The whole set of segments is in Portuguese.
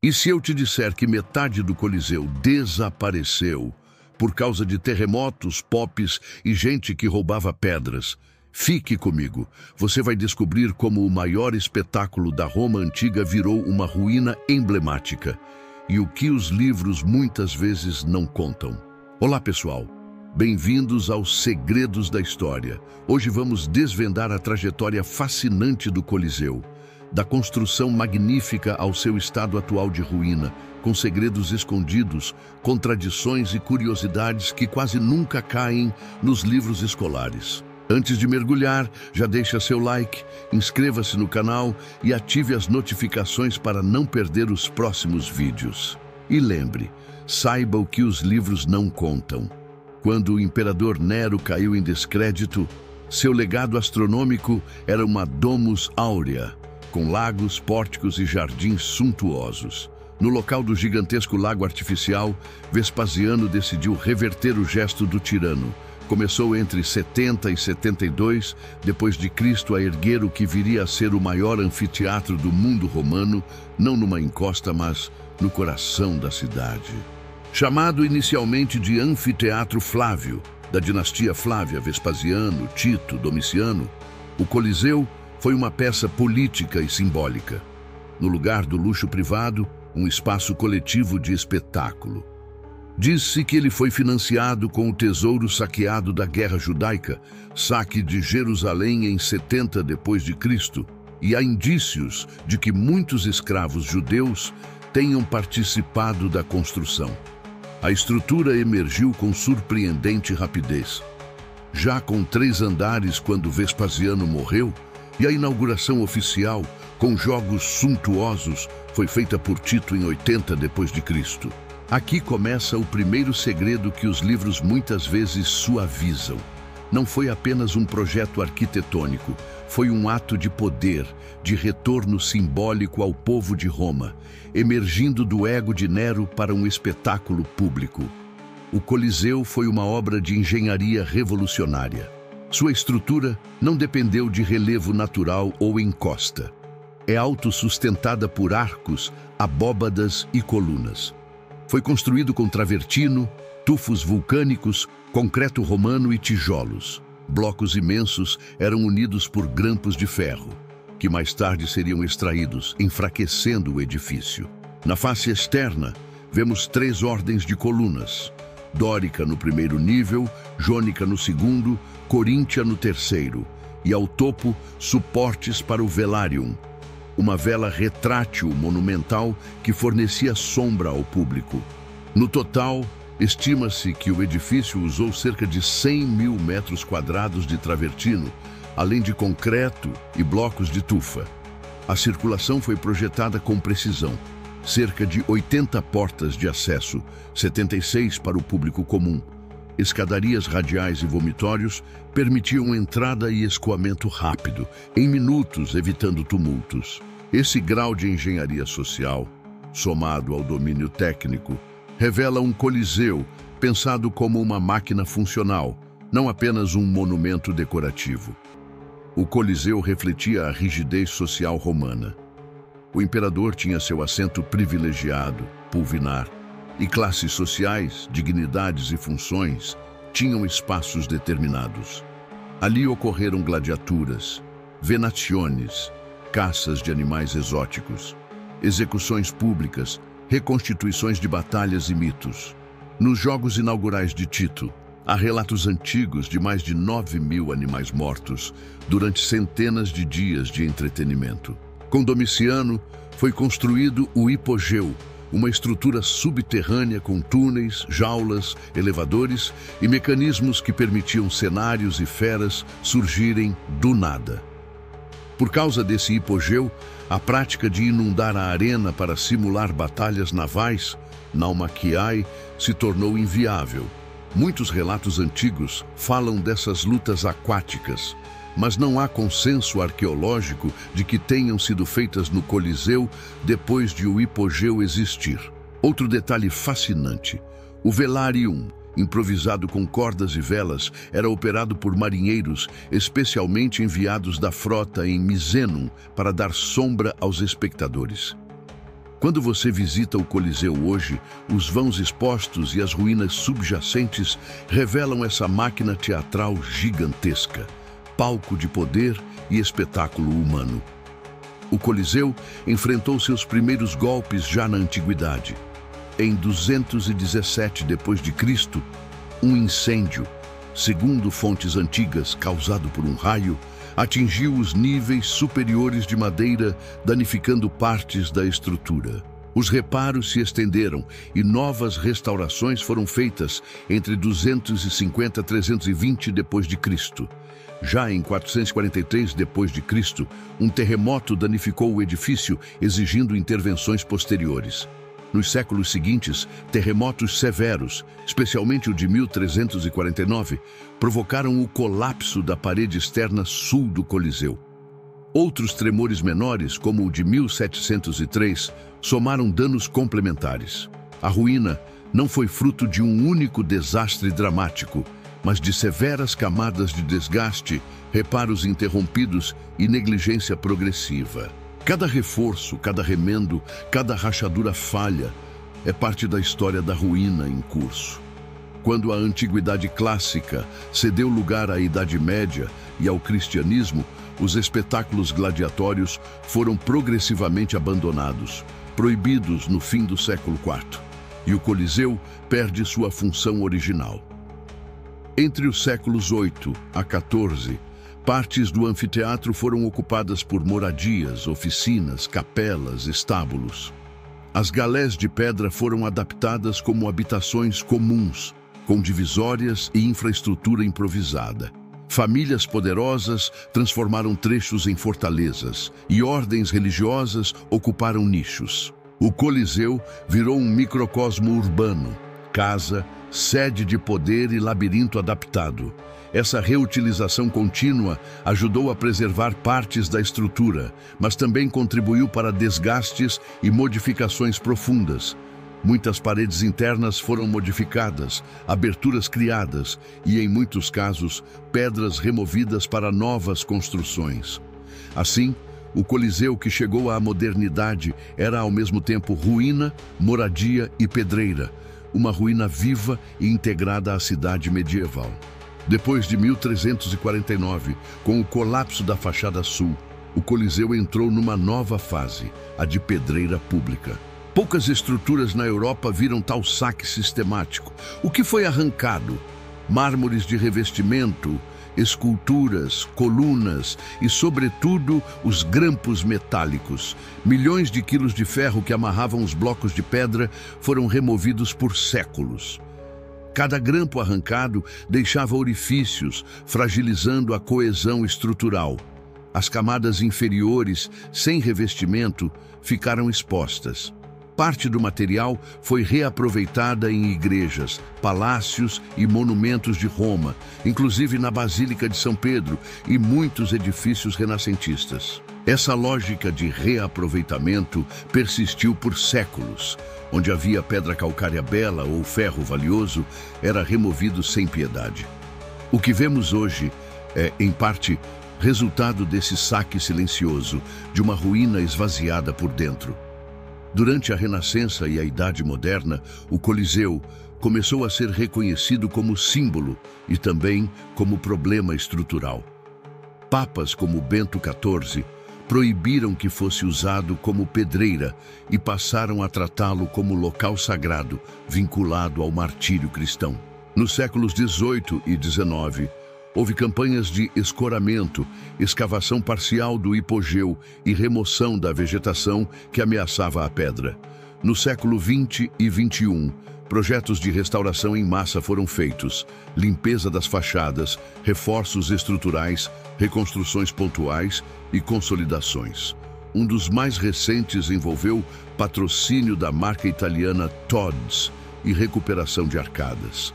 E se eu te disser que metade do Coliseu desapareceu por causa de terremotos, popes e gente que roubava pedras? Fique comigo, você vai descobrir como o maior espetáculo da Roma antiga virou uma ruína emblemática e o que os livros muitas vezes não contam. Olá pessoal, bem-vindos aos Segredos da História. Hoje vamos desvendar a trajetória fascinante do Coliseu, da construção magnífica ao seu estado atual de ruína, com segredos escondidos, contradições e curiosidades que quase nunca caem nos livros escolares. Antes de mergulhar, já deixa seu like, inscreva-se no canal e ative as notificações para não perder os próximos vídeos. E lembre, saiba o que os livros não contam. Quando o imperador Nero caiu em descrédito, seu legado astronômico era uma Domus Aurea, com lagos, pórticos e jardins suntuosos. No local do gigantesco lago artificial, Vespasiano decidiu reverter o gesto do tirano. Começou entre 70 e 72 depois de Cristo a erguer o que viria a ser o maior anfiteatro do mundo romano, não numa encosta, mas no coração da cidade. Chamado inicialmente de Anfiteatro Flávio, da dinastia Flávia, Vespasiano, Tito, Domiciano, o Coliseu foi uma peça política e simbólica. No lugar do luxo privado, um espaço coletivo de espetáculo. Diz-se que ele foi financiado com o tesouro saqueado da Guerra Judaica, saque de Jerusalém em 70 depois de Cristo, e há indícios de que muitos escravos judeus tenham participado da construção. A estrutura emergiu com surpreendente rapidez. Já com 3 andares quando Vespasiano morreu, e a inauguração oficial, com jogos suntuosos, foi feita por Tito em 80 depois de Cristo. Aqui começa o primeiro segredo que os livros muitas vezes suavizam. Não foi apenas um projeto arquitetônico, foi um ato de poder, de retorno simbólico ao povo de Roma, emergindo do ego de Nero para um espetáculo público. O Coliseu foi uma obra de engenharia revolucionária. Sua estrutura não dependeu de relevo natural ou encosta. É autossustentada por arcos, abóbadas e colunas. Foi construído com travertino, tufos vulcânicos, concreto romano e tijolos. Blocos imensos eram unidos por grampos de ferro, que mais tarde seriam extraídos, enfraquecendo o edifício. Na face externa, vemos 3 ordens de colunas: dórica no primeiro nível, jônica no segundo, coríntia no terceiro, e ao topo, suportes para o velarium, uma vela retrátil monumental que fornecia sombra ao público. No total, estima-se que o edifício usou cerca de 100 mil metros quadrados de travertino, além de concreto e blocos de tufa. A circulação foi projetada com precisão. Cerca de 80 portas de acesso, 76 para o público comum. Escadarias radiais e vomitórios permitiam entrada e escoamento rápido, em minutos, evitando tumultos. Esse grau de engenharia social, somado ao domínio técnico, revela um coliseu pensado como uma máquina funcional, não apenas um monumento decorativo. O Coliseu refletia a rigidez social romana. O imperador tinha seu assento privilegiado, pulvinar, e classes sociais, dignidades e funções tinham espaços determinados. Ali ocorreram gladiaturas, venaciones, caças de animais exóticos, execuções públicas, reconstituições de batalhas e mitos. Nos Jogos Inaugurais de Tito, há relatos antigos de mais de 9 mil animais mortos durante centenas de dias de entretenimento. Com Domiciano, foi construído o hipogeu, uma estrutura subterrânea com túneis, jaulas, elevadores e mecanismos que permitiam cenários e feras surgirem do nada. Por causa desse hipogeu, a prática de inundar a arena para simular batalhas navais, naumaquiae, se tornou inviável. Muitos relatos antigos falam dessas lutas aquáticas, mas não há consenso arqueológico de que tenham sido feitas no Coliseu depois de o hipogeu existir. Outro detalhe fascinante: o velarium, improvisado com cordas e velas, era operado por marinheiros especialmente enviados da frota em Misenum para dar sombra aos espectadores. Quando você visita o Coliseu hoje, os vãos expostos e as ruínas subjacentes revelam essa máquina teatral gigantesca, palco de poder e espetáculo humano. O Coliseu enfrentou seus primeiros golpes já na antiguidade. Em 217 d.C., um incêndio, segundo fontes antigas causado por um raio, atingiu os níveis superiores de madeira, danificando partes da estrutura. Os reparos se estenderam e novas restaurações foram feitas entre 250 e 320 d.C. Já em 443 d.C., um terremoto danificou o edifício, exigindo intervenções posteriores. Nos séculos seguintes, terremotos severos, especialmente o de 1349, provocaram o colapso da parede externa sul do Coliseu. Outros tremores menores, como o de 1703, somaram danos complementares. A ruína não foi fruto de um único desastre dramático, mas de severas camadas de desgaste, reparos interrompidos e negligência progressiva. Cada reforço, cada remendo, cada rachadura falha é parte da história da ruína em curso. Quando a Antiguidade Clássica cedeu lugar à Idade Média e ao cristianismo, os espetáculos gladiatórios foram progressivamente abandonados, proibidos no fim do século IV, e o Coliseu perde sua função original. Entre os séculos 8 a 14, partes do anfiteatro foram ocupadas por moradias, oficinas, capelas, estábulos. As galés de pedra foram adaptadas como habitações comuns, com divisórias e infraestrutura improvisada. Famílias poderosas transformaram trechos em fortalezas e ordens religiosas ocuparam nichos. O Coliseu virou um microcosmo urbano, casa, sede de poder e labirinto adaptado. Essa reutilização contínua ajudou a preservar partes da estrutura, mas também contribuiu para desgastes e modificações profundas. Muitas paredes internas foram modificadas, aberturas criadas e, em muitos casos, pedras removidas para novas construções. Assim, o Coliseu que chegou à modernidade era ao mesmo tempo ruína, moradia e pedreira, uma ruína viva e integrada à cidade medieval. Depois de 1349, com o colapso da fachada sul, o Coliseu entrou numa nova fase, a de pedreira pública. Poucas estruturas na Europa viram tal saque sistemático. O que foi arrancado? Mármores de revestimento, esculturas, colunas e, sobretudo, os grampos metálicos. Milhões de quilos de ferro que amarravam os blocos de pedra foram removidos por séculos. Cada grampo arrancado deixava orifícios, fragilizando a coesão estrutural. As camadas inferiores, sem revestimento, ficaram expostas. Parte do material foi reaproveitada em igrejas, palácios e monumentos de Roma, inclusive na Basílica de São Pedro e muitos edifícios renascentistas. Essa lógica de reaproveitamento persistiu por séculos. Onde havia pedra calcária bela ou ferro valioso, era removido sem piedade. O que vemos hoje é, em parte, resultado desse saque silencioso, de uma ruína esvaziada por dentro. Durante a Renascença e a Idade Moderna, o Coliseu começou a ser reconhecido como símbolo e também como problema estrutural. Papas como Bento XIV proibiram que fosse usado como pedreira e passaram a tratá-lo como local sagrado, vinculado ao martírio cristão. Nos séculos XVIII e XIX, houve campanhas de escoramento, escavação parcial do hipogeu e remoção da vegetação que ameaçava a pedra. No século XX e XXI, projetos de restauração em massa foram feitos, limpeza das fachadas, reforços estruturais, reconstruções pontuais e consolidações. Um dos mais recentes envolveu patrocínio da marca italiana Tod's e recuperação de arcadas.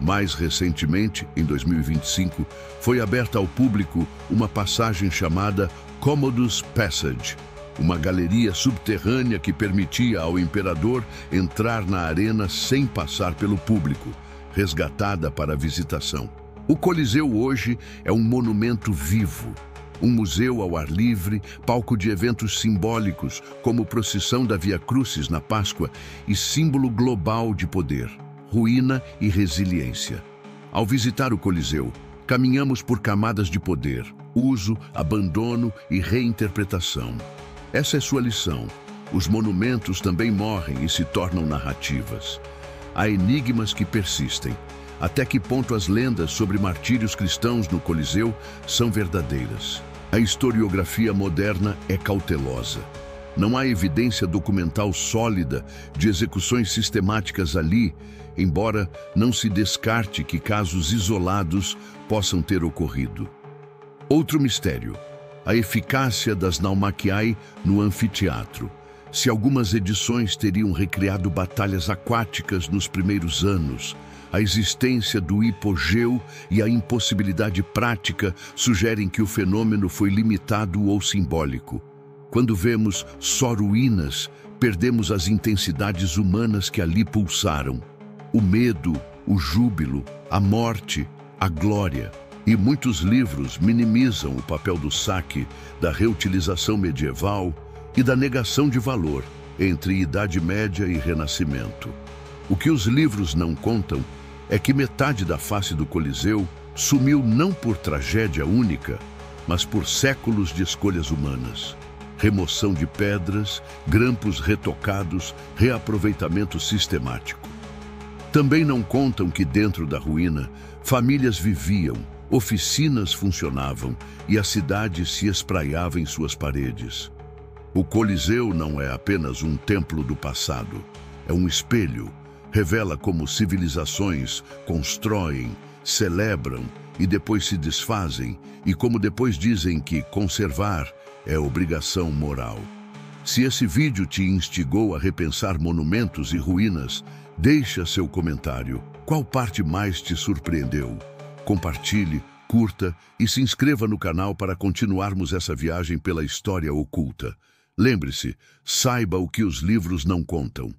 Mais recentemente, em 2025, foi aberta ao público uma passagem chamada Commodus Passage, uma galeria subterrânea que permitia ao imperador entrar na arena sem passar pelo público, resgatada para a visitação. O Coliseu hoje é um monumento vivo, Um museu ao ar livre, palco de eventos simbólicos, como procissão da Via Crucis na Páscoa e símbolo global de poder, ruína e resiliência. Ao visitar o Coliseu, caminhamos por camadas de poder, uso, abandono e reinterpretação. Essa é sua lição. Os monumentos também morrem e se tornam narrativas. Há enigmas que persistem. Até que ponto as lendas sobre martírios cristãos no Coliseu são verdadeiras? A historiografia moderna é cautelosa. Não há evidência documental sólida de execuções sistemáticas ali, embora não se descarte que casos isolados possam ter ocorrido. Outro mistério: a eficácia das naumaquiae no anfiteatro. Se algumas edições teriam recriado batalhas aquáticas nos primeiros anos, a existência do hipogeu e a impossibilidade prática sugerem que o fenômeno foi limitado ou simbólico. Quando vemos só ruínas, perdemos as intensidades humanas que ali pulsaram. O medo, o júbilo, a morte, a glória. E muitos livros minimizam o papel do saque, da reutilização medieval e da negação de valor entre Idade Média e Renascimento. O que os livros não contam é que metade da face do Coliseu sumiu não por tragédia única, mas por séculos de escolhas humanas. Remoção de pedras, grampos retocados, reaproveitamento sistemático. Também não contam que dentro da ruína, famílias viviam, oficinas funcionavam e a cidade se espraiava em suas paredes. O Coliseu não é apenas um templo do passado, é um espelho. Revela como civilizações constroem, celebram e depois se desfazem, e como depois dizem que conservar é obrigação moral. Se esse vídeo te instigou a repensar monumentos e ruínas, deixa seu comentário. Qual parte mais te surpreendeu? Compartilhe, curta e se inscreva no canal para continuarmos essa viagem pela história oculta. Lembre-se, saiba o que os livros não contam.